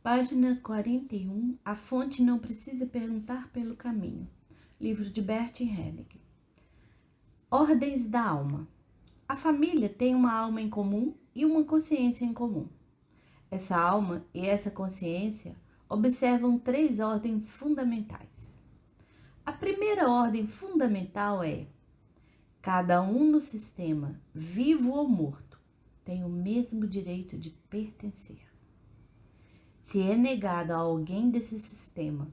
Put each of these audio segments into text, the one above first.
Página 41. A fonte não precisa perguntar pelo caminho. Livro de Bert Hellinger. Ordens da alma. A família tem uma alma em comum e uma consciência em comum. Essa alma e essa consciência observam 3 ordens fundamentais. A primeira ordem fundamental é: cada um no sistema, vivo ou morto, tem o mesmo direito de pertencer. Se é negado a alguém desse sistema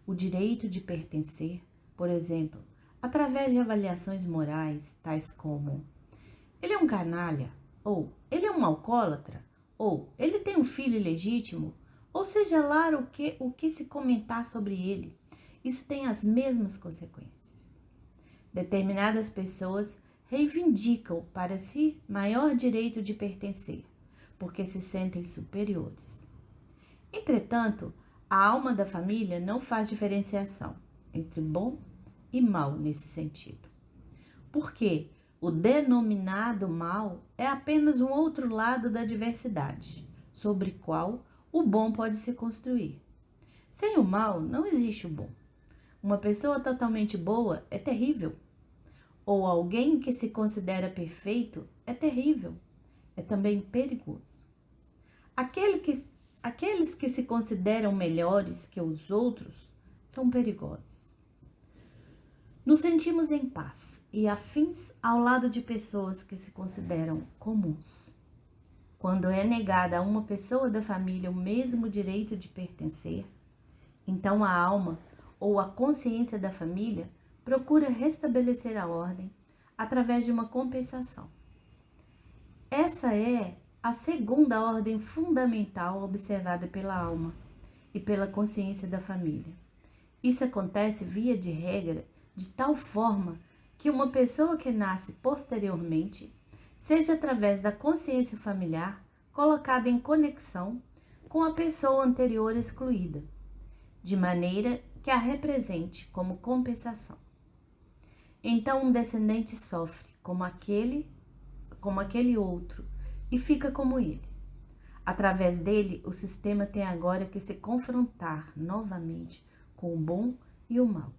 o direito de pertencer, por exemplo, através de avaliações morais, tais como: ele é um canalha, ou ele é um alcoólatra, ou ele tem um filho ilegítimo, ou seja lá o que se comentar sobre ele, isso tem as mesmas consequências. Determinadas pessoas reivindicam para si maior direito de pertencer, porque se sentem superiores. Entretanto, a alma da família não faz diferenciação entre bom e mal nesse sentido. Porque o denominado mal é apenas um outro lado da diversidade, sobre o qual o bom pode se construir. Sem o mal, não existe o bom. Uma pessoa totalmente boa é terrível. Ou alguém que se considera perfeito é terrível. É também perigoso. Aqueles que se consideram melhores que os outros são perigosos. Nos sentimos em paz e afins ao lado de pessoas que se consideram comuns. Quando é negada a uma pessoa da família o mesmo direito de pertencer, então a alma ou a consciência da família procura restabelecer a ordem através de uma compensação. Essa é a segunda ordem fundamental observada pela alma e pela consciência da família. Isso acontece via de regra de tal forma que uma pessoa que nasce posteriormente seja através da consciência familiar colocada em conexão com a pessoa anterior excluída, de maneira que a represente como compensação. Então um descendente sofre como aquele outro e fica como ele. Através dele, o sistema tem agora que se confrontar novamente com o bom e o mal.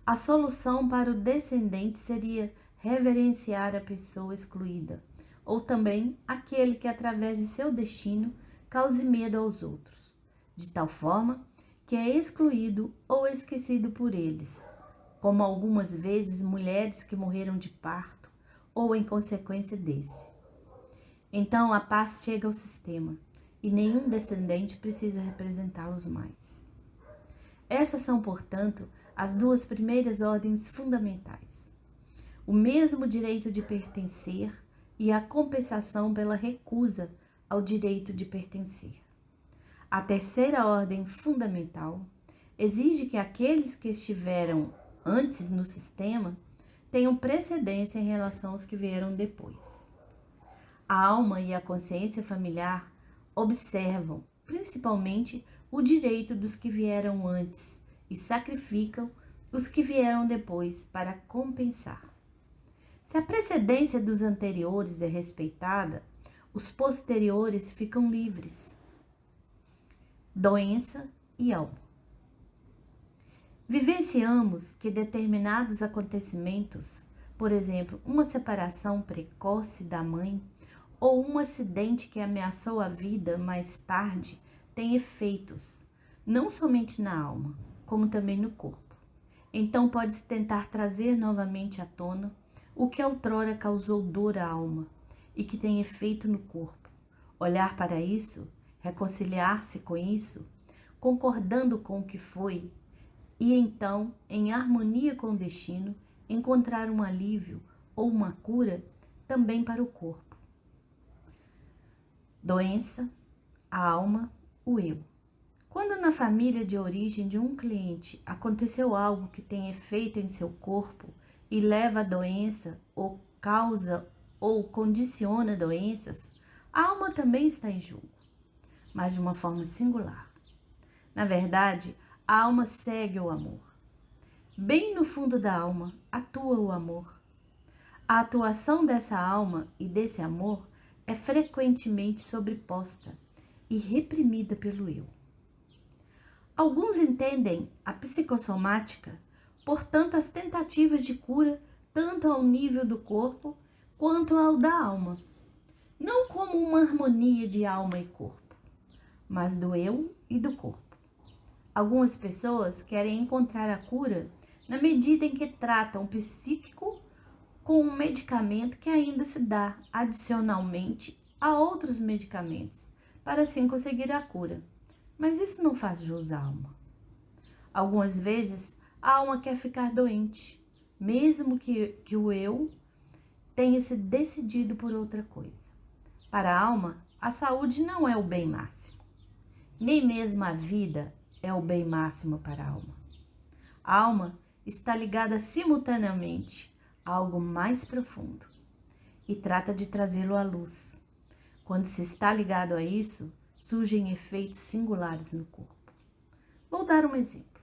A solução para o descendente seria reverenciar a pessoa excluída, ou também aquele que, através de seu destino, cause medo aos outros, de tal forma que é excluído ou esquecido por eles, como algumas vezes mulheres que morreram de parto ou em consequência desse. Então a paz chega ao sistema e nenhum descendente precisa representá-los mais. Essas são, portanto, as 2 primeiras ordens fundamentais. O mesmo direito de pertencer e a compensação pela recusa ao direito de pertencer. A terceira ordem fundamental exige que aqueles que estiveram antes no sistema tenham precedência em relação aos que vieram depois. A alma e a consciência familiar observam, principalmente, o direito dos que vieram antes e sacrificam os que vieram depois para compensar. Se a precedência dos anteriores é respeitada, os posteriores ficam livres. Doença e alma. Vivenciamos que determinados acontecimentos, por exemplo, uma separação precoce da mãe, ou um acidente que ameaçou a vida mais tarde, tem efeitos, não somente na alma, como também no corpo. Então pode-se tentar trazer novamente à tona o que outrora causou dor à alma e que tem efeito no corpo. Olhar para isso, reconciliar-se com isso, concordando com o que foi, e então, em harmonia com o destino, encontrar um alívio ou uma cura também para o corpo. Doença, a alma, o eu. Quando na família de origem de um cliente aconteceu algo que tem efeito em seu corpo e leva a doença ou causa ou condiciona doenças, a alma também está em jogo, mas de uma forma singular. Na verdade, a alma segue o amor. Bem no fundo da alma atua o amor. A atuação dessa alma e desse amor é frequentemente sobreposta e reprimida pelo eu. Alguns entendem a psicossomática, portanto, as tentativas de cura tanto ao nível do corpo quanto ao da alma, não como uma harmonia de alma e corpo, mas do eu e do corpo. Algumas pessoas querem encontrar a cura na medida em que tratam o psíquico com um medicamento que ainda se dá adicionalmente a outros medicamentos, para assim conseguir a cura. Mas isso não faz jus à alma. Algumas vezes, a alma quer ficar doente, mesmo que o eu tenha se decidido por outra coisa. Para a alma, a saúde não é o bem máximo. Nem mesmo a vida é o bem máximo para a alma. A alma está ligada simultaneamente a algo mais profundo e trata de trazê-lo à luz. Quando se está ligado a isso, surgem efeitos singulares no corpo. Vou dar um exemplo.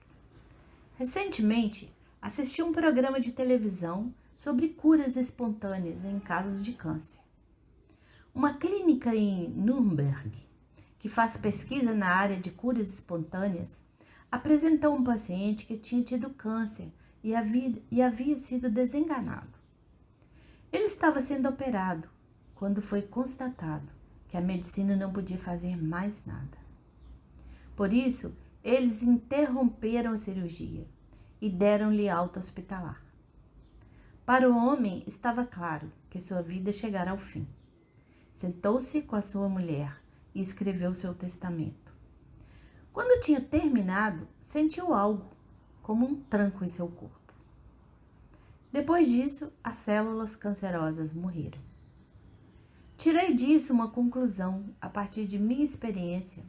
Recentemente, assisti um programa de televisão sobre curas espontâneas em casos de câncer. Uma clínica em Nuremberg, que faz pesquisa na área de curas espontâneas, apresentou um paciente que tinha tido câncer e havia sido desenganado. Ele estava sendo operado quando foi constatado que a medicina não podia fazer mais nada. Por isso, eles interromperam a cirurgia e deram-lhe alta hospitalar. Para o homem, estava claro que sua vida chegara ao fim. Sentou-se com a sua mulher e escreveu seu testamento. Quando tinha terminado, sentiu algo, como um tranco em seu corpo. Depois disso, as células cancerosas morreram. Tirei disso uma conclusão a partir de minha experiência,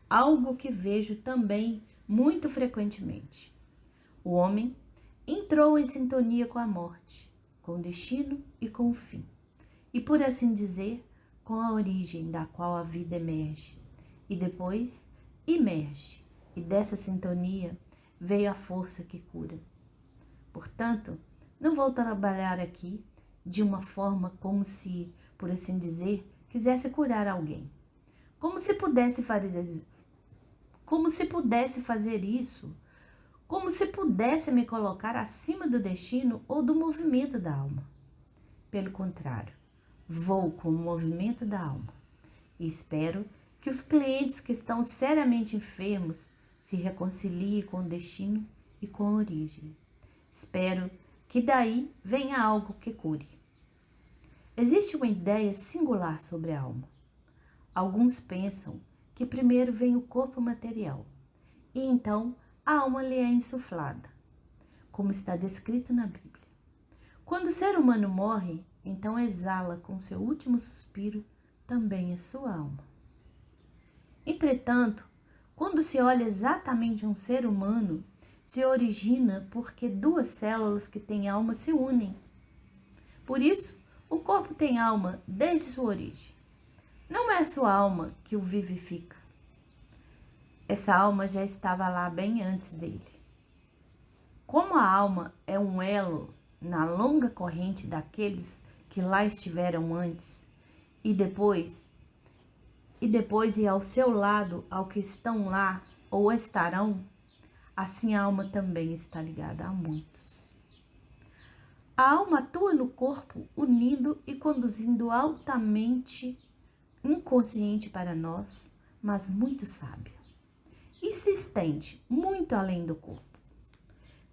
algo que vejo também muito frequentemente. O homem entrou em sintonia com a morte, com o destino e com o fim, e por assim dizer, com a origem da qual a vida emerge, e depois emerge, e dessa sintonia veio a força que cura. Portanto, não vou trabalhar aqui de uma forma como se, por assim dizer, quisesse curar alguém. Como se pudesse fazer isso, como se pudesse me colocar acima do destino ou do movimento da alma. Pelo contrário, vou com o movimento da alma e espero que os clientes que estão seriamente enfermos se reconciliem com o destino e com a origem. Espero que daí venha algo que cure. Existe uma ideia singular sobre a alma. Alguns pensam que primeiro vem o corpo material e então a alma lhe é insuflada, como está descrito na Bíblia. Quando o ser humano morre, então exala com seu último suspiro também a sua alma. Entretanto, quando se olha exatamente um ser humano, se origina porque duas células que têm alma se unem. Por isso, o corpo tem alma desde sua origem. Não é sua alma que o vivifica. Essa alma já estava lá bem antes dele. Como a alma é um elo na longa corrente daqueles que lá estiveram antes e depois e ao seu lado ao que estão lá ou estarão, assim a alma também está ligada a muitos. A alma atua no corpo, unindo e conduzindo altamente inconsciente para nós, mas muito sábio. E se estende muito além do corpo.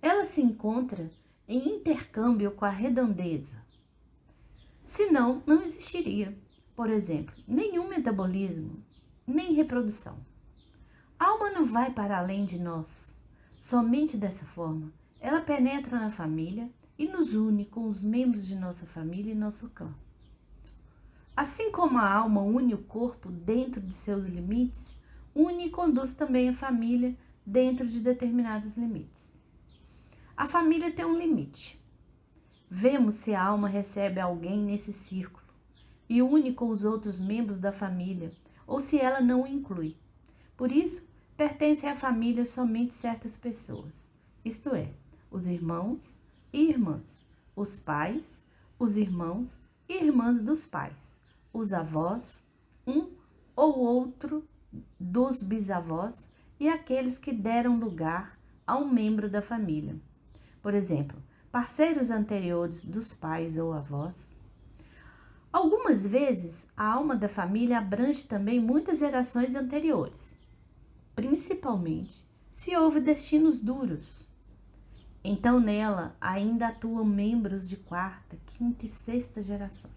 Ela se encontra em intercâmbio com a redondeza. Senão, não existiria, por exemplo, nenhum metabolismo, nem reprodução. A alma não vai para além de nós. Somente dessa forma, ela penetra na família e nos une com os membros de nossa família e nosso clã. Assim como a alma une o corpo dentro de seus limites, une e conduz também a família dentro de determinados limites. A família tem um limite. Vemos se a alma recebe alguém nesse círculo e une com os outros membros da família, ou se ela não o inclui. Por isso, pertencem à família somente certas pessoas, isto é, os irmãos e irmãs, os pais, os irmãos e irmãs dos pais, os avós, um ou outro dos bisavós e aqueles que deram lugar a um membro da família. Por exemplo, parceiros anteriores dos pais ou avós. Algumas vezes, a alma da família abrange também muitas gerações anteriores, principalmente se houve destinos duros. Então, nela ainda atuam membros de quarta, quinta e sexta gerações.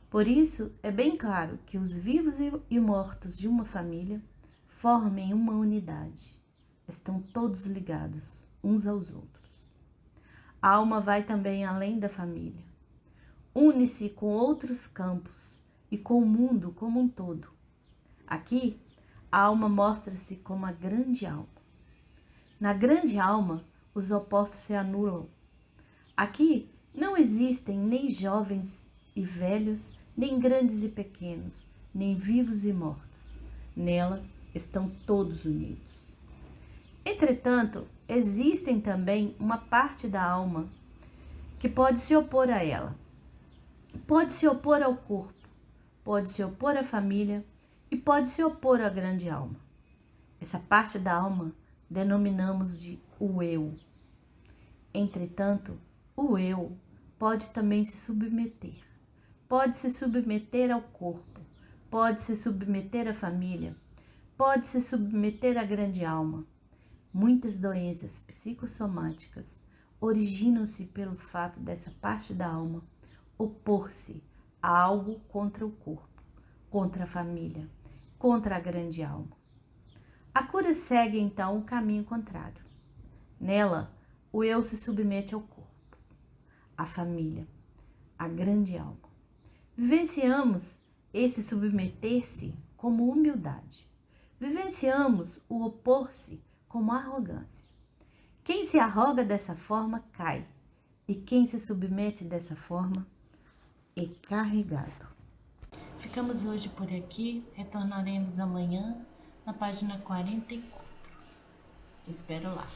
Por isso, é bem claro que os vivos e mortos de uma família formem uma unidade. Estão todos ligados uns aos outros. A alma vai também além da família. Une-se com outros campos e com o mundo como um todo. Aqui, a alma mostra-se como a grande alma. Na grande alma, os opostos se anulam. Aqui não existem nem jovens e velhos, nem grandes e pequenos, nem vivos e mortos. Nela estão todos unidos. Entretanto, existem também uma parte da alma que pode se opor a ela. Pode se opor ao corpo, pode se opor à família e pode se opor à grande alma. Essa parte da alma denominamos de o eu. Entretanto, o eu pode também se submeter. Pode se submeter ao corpo, pode se submeter à família, pode se submeter à grande alma. Muitas doenças psicossomáticas originam-se pelo fato dessa parte da alma opor-se a algo contra o corpo, contra a família, contra a grande alma. A cura segue então o caminho contrário. Nela, o eu se submete ao corpo, à família, à grande alma. Vivenciamos esse submeter-se como humildade. Vivenciamos o opor-se como arrogância. Quem se arroga dessa forma cai, e quem se submete dessa forma é carregado. Ficamos hoje por aqui, retornaremos amanhã na página 44. Te espero lá.